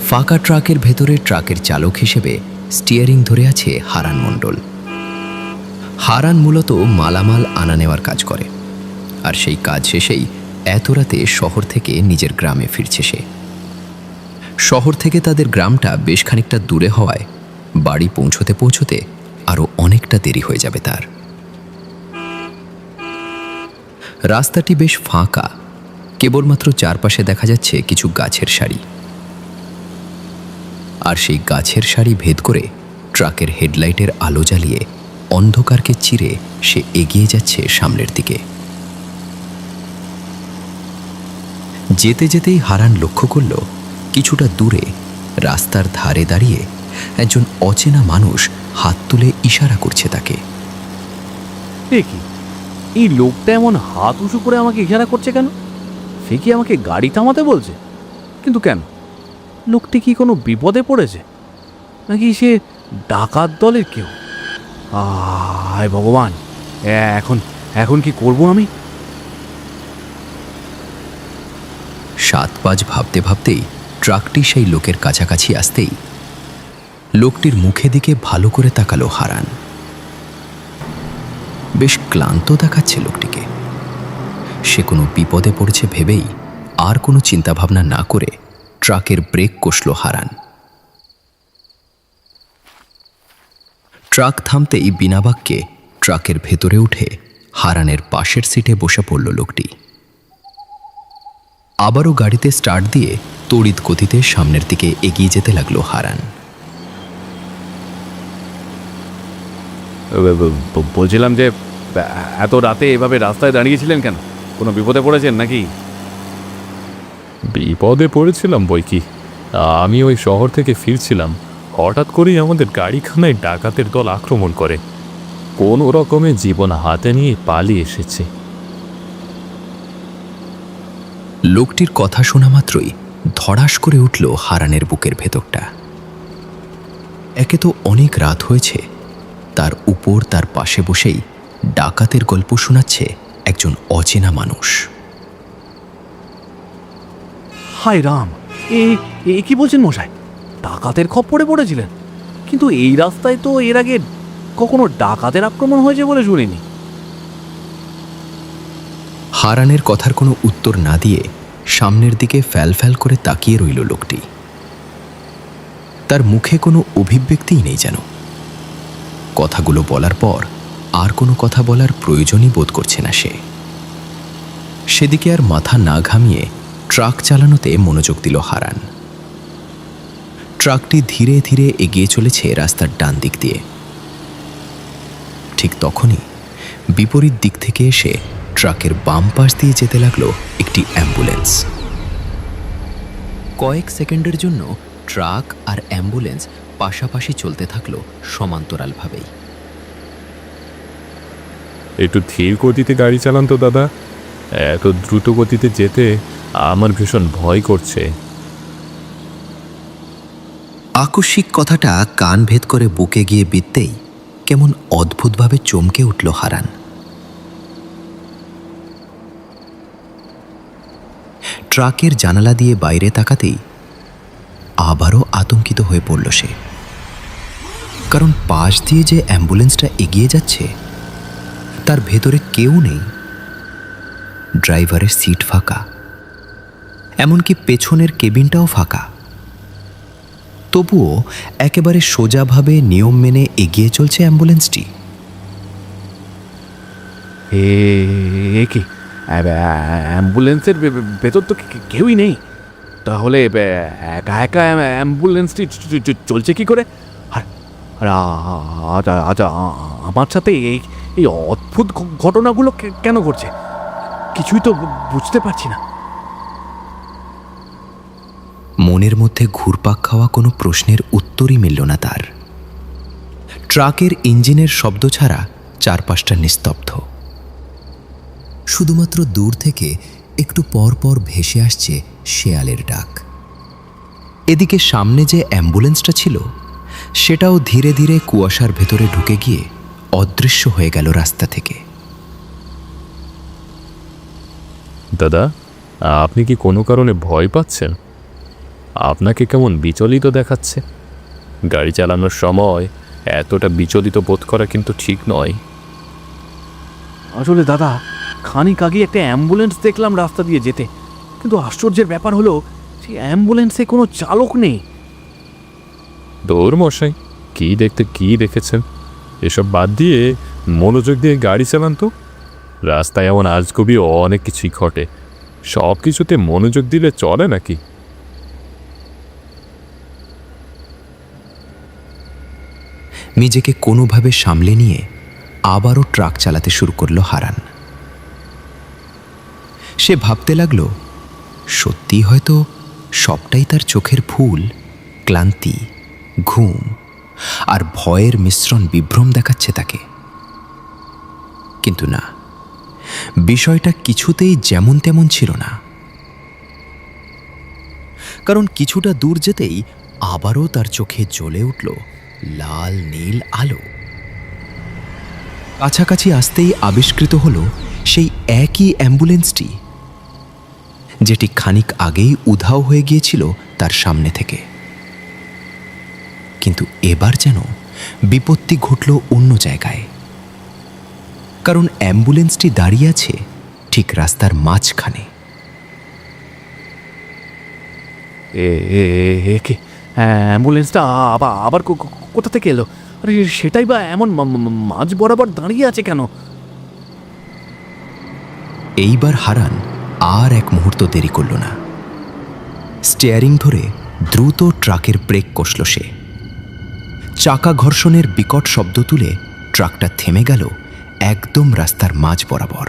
ফাঁকা ট্রাকের ভেতরে ট্রাকের চালক হিসেবে স্টিয়ারিং ধরে আছে হারান মণ্ডল। হারান মূলত মালামাল আনা নেওয়ার কাজ করে, আর সেই কাজ শেষেই এত রাতে শহর থেকে নিজের গ্রামে ফিরছে সে। শহর থেকে তাদের গ্রামটা বেশ খানিকটা দূরে হওয়ায় বাড়ি পৌঁছতে পৌঁছতে আরও অনেকটা দেরি হয়ে যাবে তার। রাস্তাটি বেশ ফাঁকা, কেবলমাত্র চারপাশে দেখা যাচ্ছে কিছু গাছের সারি, আর সেই গাছের সারি ভেদ করে ট্রাকের হেডলাইটের আলো জ্বালিয়ে অন্ধকারকে চিরে সে এগিয়ে যাচ্ছে সামনের দিকে। যেতে যেতেই হারান লক্ষ্য করল কিছুটা দূরে রাস্তার ধারে দাঁড়িয়ে একজন অচেনা মানুষ হাত তুলে ইশারা করছে তাকে। দেখি এই লোকটা এমন হাত উঁচু করে আমাকে ইশারা করছে কেন? সে কি আমাকে গাড়ি থামাতে বলছে? কিন্তু কেন? লোকটি কি কোনো বিপদে পড়েছে, নাকি সে ডাকাত দলের কেউ? হায় ভগবান, এখন এখন কি করব আমি? 7-5 ভাবতে ভাবতেই ট্রাকটি সেই লোকের কাছাকাছি আসতেই লোকটির মুখে দিকে ভালো করে তাকালো হারান। বেশ ক্লান্ত দেখাচ্ছে লোকটিকে। সে কোনো বিপদে পড়েছে ভেবেই আর কোনো চিন্তাভাবনা না করে ট্রাকের ব্রেক কষল হারান। ট্রাক থামতেই বিনা বাক্যে ট্রাকের ভেতরে উঠে হারানের পাশের সিটে বসে পড়ল লোকটি। আবারও গাড়িতে স্টার্ট দিয়ে তড়িৎ গতিতে সামনের দিকে এগিয়ে যেতে লাগলো হারান। বলছিলাম যে এত রাতে এভাবে রাস্তায় দাঁড়িয়েছিলেন কেন? কোনো বিপদে পড়েছেন নাকি? বিপদে পড়েছিলাম বই কি, আমি ওই শহর থেকে ফিরছিলাম, হঠাৎ করেই আমাদের গাড়িখানায় ডাকাতের দল আক্রমণ করে। কোনো রকমে জীবন হাতে নিয়ে পালিয়ে এসেছে। লোকটির কথা শোনা মাত্রই ধড়াস করে উঠল হারানের বুকের ভেতরটা। একে তো অনেক রাত হয়েছে, তার উপর তার পাশে বসেই ডাকাতের গল্প শোনাচ্ছে একজন অচেনা মানুষ। হায় রাম, এ কি বলছেন মশাই? ডাকাতের খপ্পরে পড়েছিলেন? কিন্তু এই রাস্তায় তো এর আগে কখনো ডাকাতের আক্রমণ হয়েছে বলে শুনিনি। হারানের কথার কোনো উত্তর না দিয়ে সামনের দিকে ফ্যাল ফ্যাল করে তাকিয়ে রইল লোকটি। তার মুখে কোনো অভিব্যক্তিই নেই যেন। কথাগুলো বলার পর আর কোনো কথা বলার প্রয়োজনই বোধ করছে না সে। সেদিকে আর মাথা না ঘামিয়ে ট্রাক চালানোতে মনোযোগ দিল হারান। ট্রাকটি ধীরে ধীরে এগিয়ে চলেছে রাস্তার ডান দিক দিয়ে। ঠিক তখনই বিপরীত দিক থেকে এসে ট্রাকের বাম পাশ দিয়ে যেতে লাগলো একটি অ্যাম্বুলেন্স। কয়েক সেকেন্ডের জন্য ট্রাক আর অ্যাম্বুলেন্স পাশাপাশি চলতে থাকলো সমান্তরালভাবেই। একটু ধীর গতিতে গাড়ি চালান তো দাদা, এত দ্রুত গতিতে যেতে আমার ভীষণ ভয় করছে। আকস্মিক কথাটা কান ভেদ করে বুকে গিয়ে বিঁধতেই কেমন অদ্ভুতভাবে চমকে উঠল হারান। ট্রাকের জানালা দিয়ে বাইরে তাকাতেই আবারও আতঙ্কিত হয়ে পড়ল সে। কারণ পাশ দিয়ে যে অ্যাম্বুলেন্সটা এগিয়ে যাচ্ছে তার ভেতরে কেউ নেই। ড্রাইভারের সিট ফাঁকা, এমনকি পেছনের কেবিনটাও ফাঁকা। তবুও একেবারে সোজাভাবে নিয়ম মেনে এগিয়ে চলছে অ্যাম্বুলেন্সটি। এ কি অ্যাম্বুলেন্সের ভেতর তো কেউই নেই, তাহলে একা একা অ্যাম্বুলেন্সটি চলছে কি করে? আর আচ্ছা, আমার সাথে এই অদ্ভুত ঘটনাগুলো কেন ঘটছে কিছুই তো বুঝতে পারছি না। মনের মধ্যে ঘুরপাক খাওয়া কোনো প্রশ্নের উত্তরই মিলল না তার। ট্রাকের ইঞ্জিনের শব্দ ছাড়া চারপাশটা নিস্তব্ধ। শুধুমাত্র দূর থেকে একটু পর পর ভেসে আসছে শেয়ালের ডাক। এদিকে সামনে যে অ্যাম্বুলেন্সটা ছিল সেটাও ধীরে ধীরে কুয়াশার ভেতরে ঢুকে গিয়ে অদৃশ্য হয়ে গেল রাস্তা থেকে। দাদা, আপনি কি কোনো কারণে ভয় পাচ্ছেন? আপনাকে কেমন বিচলিত দেখাচ্ছে। গাড়ি চালানোর সময় এতটা বিচলিত বোধ করা কিন্তু ঠিক নয়। আসলে দাদা, খানিক আগে একটা অ্যাম্বুলেন্স দেখলাম রাস্তা দিয়ে যেতে, কিন্তু আশ্চর্যের ব্যাপার হলো সেই অ্যাম্বুলেন্সে কোনো চালক নেই। দৌড় মশাই, কী দেখতে কী দেখেছেন? এসব বাদ দিয়ে মনোযোগ দিয়ে গাড়ি চালান তো। রাস্তায় এমন আজগুবি অনেক কিছুই ঘটে, সব কিছুতে মনোযোগ দিলে চলে নাকি? নিজেকে কোনোভাবে সামলে নিয়ে আবারও ট্রাক চালাতে শুরু করলো হারান। সে ভাবতে লাগলো, সত্যি হয়তো সবটাই তার চোখের ভুল, ক্লান্তি, ঘুম আর ভয়ের মিশ্রণ বিভ্রম দেখাচ্ছে তাকে। কিন্তু না, বিষয়টা কিছুতেই যেমন তেমন ছিল না। কারণ কিছুটা দূর যেতেই আবারও তার চোখে জ্বলে উঠল লাল নীল আলো। কাছাকাছি আসতেই আবিষ্কৃত হলো সেই একই অ্যাম্বুলেন্সটি, যেটি খানিক আগেই উধাও হয়ে গিয়েছিল তার সামনে থেকে। কিন্তু এবার যেন বিপত্তি ঘটল অন্য জায়গায়। কারণ অ্যাম্বুলেন্সটি দাঁড়িয়ে আছে ঠিক রাস্তার মাঝখানে। একে অ্যাম্বুলেন্সটা আবার কোথা থেকে এলো? আরে সেটাই বা এমন মাঝ বরাবর দাঁড়িয়ে আছে কেন? এইবার হারান আর এক মুহূর্ত দেরি করল না। স্টিয়ারিং ধরে দ্রুত ট্রাকের ব্রেক কষল সে। চাকা ঘর্ষণের বিকট শব্দ তুলে ট্রাকটা থেমে গেল একদম রাস্তার মাঝ বরাবর।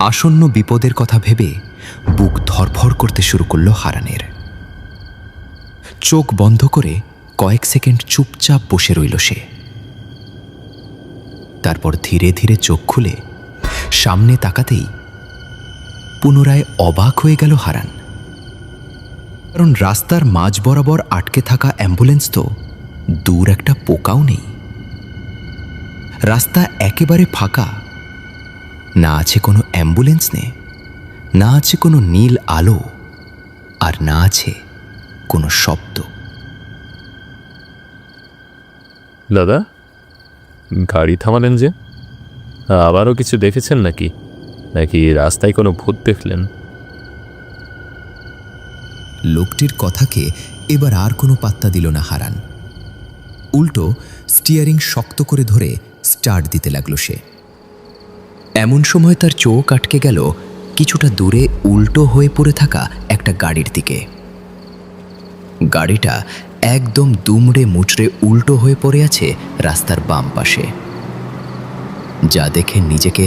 আসন্ন বিপদের কথা ভেবে বুক ধড়ফড় করতে শুরু করল হারানের। চোখ বন্ধ করে কয়েক সেকেন্ড চুপচাপ বসে রইল সে। তারপর ধীরে ধীরে চোখ খুলে সামনে তাকাতেই পুনরায় অবাক হয়ে গেল হারান। কারণ রাস্তার মাঝ বরাবর আটকে থাকা অ্যাম্বুলেন্স তো দূর একটা পোকাও নেই। রাস্তা একেবারে ফাঁকা, না আছে কোনো অ্যাম্বুলেন্স নেই, না আছে কোনো নীল আলো, আর না আছে কোনো শব্দ। দাদা, গাড়ি থামালেন যে? আবারও কিছু দেখেছেন নাকি? নাকি রাস্তায় কোনো ভূত দেখলেন? লোকটির কথাকে এবার আর কোনো পাত্তা দিল না হারান। উল্টো স্টিয়ারিং শক্ত করে ধরে স্টার্ট দিতে লাগলো সে। এমন সময় তার চোখ আটকে গেল কিছুটা দূরে উল্টো হয়ে পড়ে থাকা একটা গাড়ির দিকে। গাড়িটা একদম দুমড়ে মুচড়ে উল্টো হয়ে পড়ে আছে রাস্তার বাম পাশে, যা দেখে নিজেকে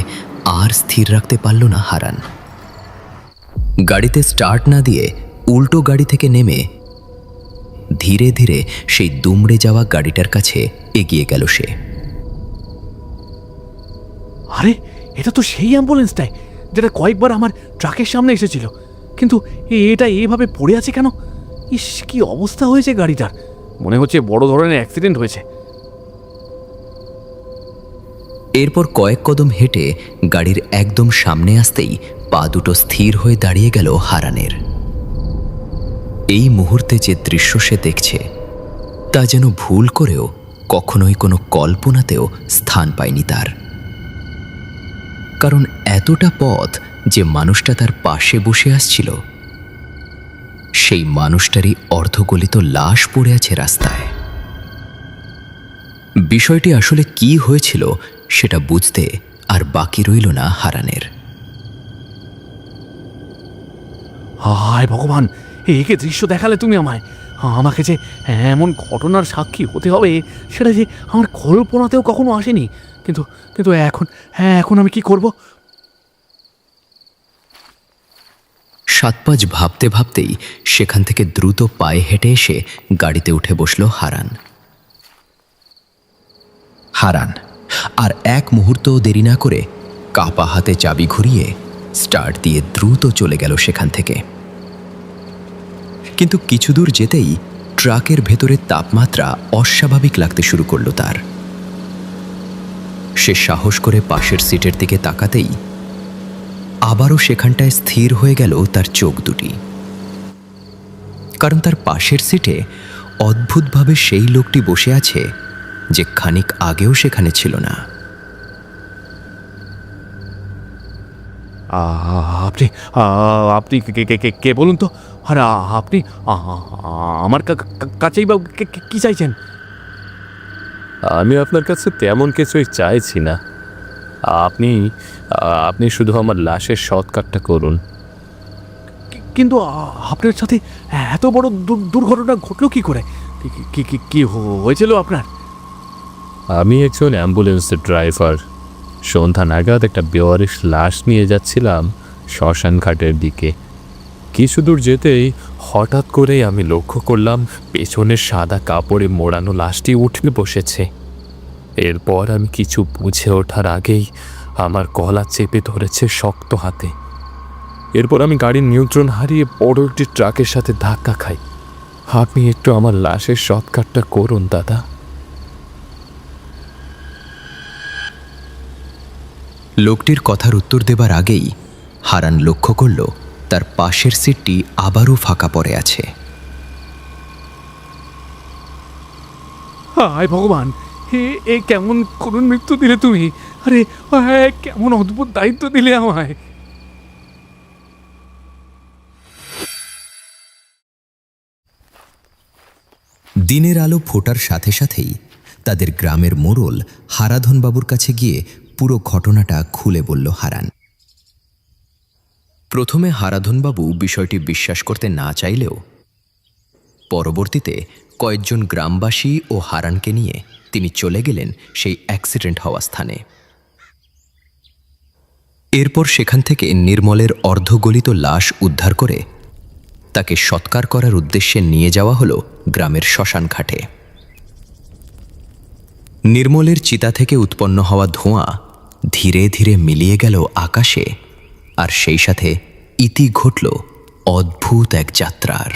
আর স্থির রাখতে পারল না হারান। গাড়িতে স্টার্ট না দিয়ে উল্টো গাড়ি থেকে নেমে ধীরে ধীরে সেই দুমড়ে যাওয়া গাড়িটার কাছে এগিয়ে গেল সে। আরে এটা তো সেই অ্যাম্বুলেন্সটাই যেটা কয়েকবার আমার ট্রাকের সামনে এসেছিল, কিন্তু এটা এভাবে পড়ে আছে কেন? ইস, কি অবস্থা হয়েছে গাড়িটার! মনে হচ্ছে বড় ধরনের অ্যাক্সিডেন্ট হয়েছে। এরপর কয়েক কদম হেঁটে গাড়ির একদম সামনে আসতেই পা দুটো স্থির হয়ে দাঁড়িয়ে গেল হারানের। এই মুহূর্তে যে দৃশ্য সে দেখছে তা যেন ভুল করেও কখনোই কোনো কল্পনাতেও স্থান পায়নি তার। কারণ এতটা পথ যে মানুষটা তার পাশে বসে আসছিল, সেই মানুষটারই অর্ধগলিত লাশ পড়ে আছে রাস্তায়। বিষয়টি আসলে কি হয়েছিল সেটা বুঝতে আর বাকি রইল না হারানের। হায় ভগবান, একে দৃশ্য দেখালে তুমি আমায়! আমাকে যে এমন ঘটনার সাক্ষী হতে হবে সেটা যে আমার কল্পনাতেও কখনো আসেনি। কিন্তু কিন্তু এখন আমি কি করব? সাত পাঁচ ভাবতে ভাবতেই সেখান থেকে দ্রুত পায়ে হেঁটে এসে গাড়িতে উঠে বসল হারান। আর এক মুহূর্তও দেরি না করে কাপা হাতে চাবি ঘুরিয়ে স্টার্ট দিয়ে দ্রুত চলে গেল সেখান থেকে। কিন্তু কিছু দূর যেতেই ট্রাকের ভেতরে তাপমাত্রা অস্বাভাবিক লাগতে শুরু করল তার। সে সাহস করে পাশের সিটের দিকে তাকাতেই আবারও সেখানটায় স্থির হয়ে গেল তার চোখ দুটি। কারণ তার পাশের সিটে অদ্ভুতভাবে সেই লোকটি বসে আছে যে খানিক আগেও সেখানে ছিল না। আপনি আপনি কে বলুন তো? আর আপনি আমার কাছেই বা কি চাইছেন? আমি আপনার কাছে তেমন কিছুই চাইছি না। আপনি আপনি শুধু আমার লাশের সৎকারটা করুন। কিন্তু আপনার সাথে এত বড় দুর্ঘটনা ঘটলো কি করে? কি হয়েছিল আপনার? আমি একজন অ্যাম্বুলেন্সের ড্রাইভার। সন্ধ্যা নাগাদ একটা বেওয়ারিশ লাশ নিয়ে যাচ্ছিলাম শ্মশান ঘাটের দিকে। কিছু দূর যেতেই হঠাৎ করেই আমি লক্ষ্য করলাম পেছনের সাদা কাপড়ে মোড়ানো লাশটি উঠে বসেছে। এরপর আমি কিছু বুঝে ওঠার আগেই আমার গলা চেপে ধরেছে শক্ত হাতে। এরপর আমি গাড়ির নিয়ন্ত্রণ হারিয়ে বড় একটি ট্রাকের সাথে ধাক্কা খাই। আপনি একটু আমার লাশের সৎকারটা করুন দাদা। লোকটির কথার উত্তর দেবার আগেই হারান লক্ষ্য করল তার পাশের সিটটি আবারও ফাঁকা পড়ে আছে। হায় ভগবান, এ কেমন করুণ মৃত্যু দিলে তুমি! আরে কেমন অদ্ভুত দায়িত্ব দিলে আমায়! দিনের আলো ফোটার সাথে সাথেই তাদের গ্রামের মোড়ল হারাধনবাবুর কাছে গিয়ে পুরো ঘটনাটা খুলে বলল হারান। প্রথমে হারাধনবাবু বিষয়টি বিশ্বাস করতে না চাইলেও পরবর্তীতে কয়েকজন গ্রামবাসী ও হারানকে নিয়ে তিনি চলে গেলেন সেই অ্যাক্সিডেন্ট হওয়া স্থানে। এরপর সেখান থেকে নির্মলের অর্ধগলিত লাশ উদ্ধার করে তাকে সৎকার করার উদ্দেশ্যে নিয়ে যাওয়া হলো গ্রামের শ্মশান ঘাটে। নির্মলের চিতা থেকে উৎপন্ন হওয়া ধোঁয়া ধীরে ধীরে মিলিয়ে গেল আকাশে, আর সেই সাথে ইতি ঘটল অদ্ভুত এক যাত্রার।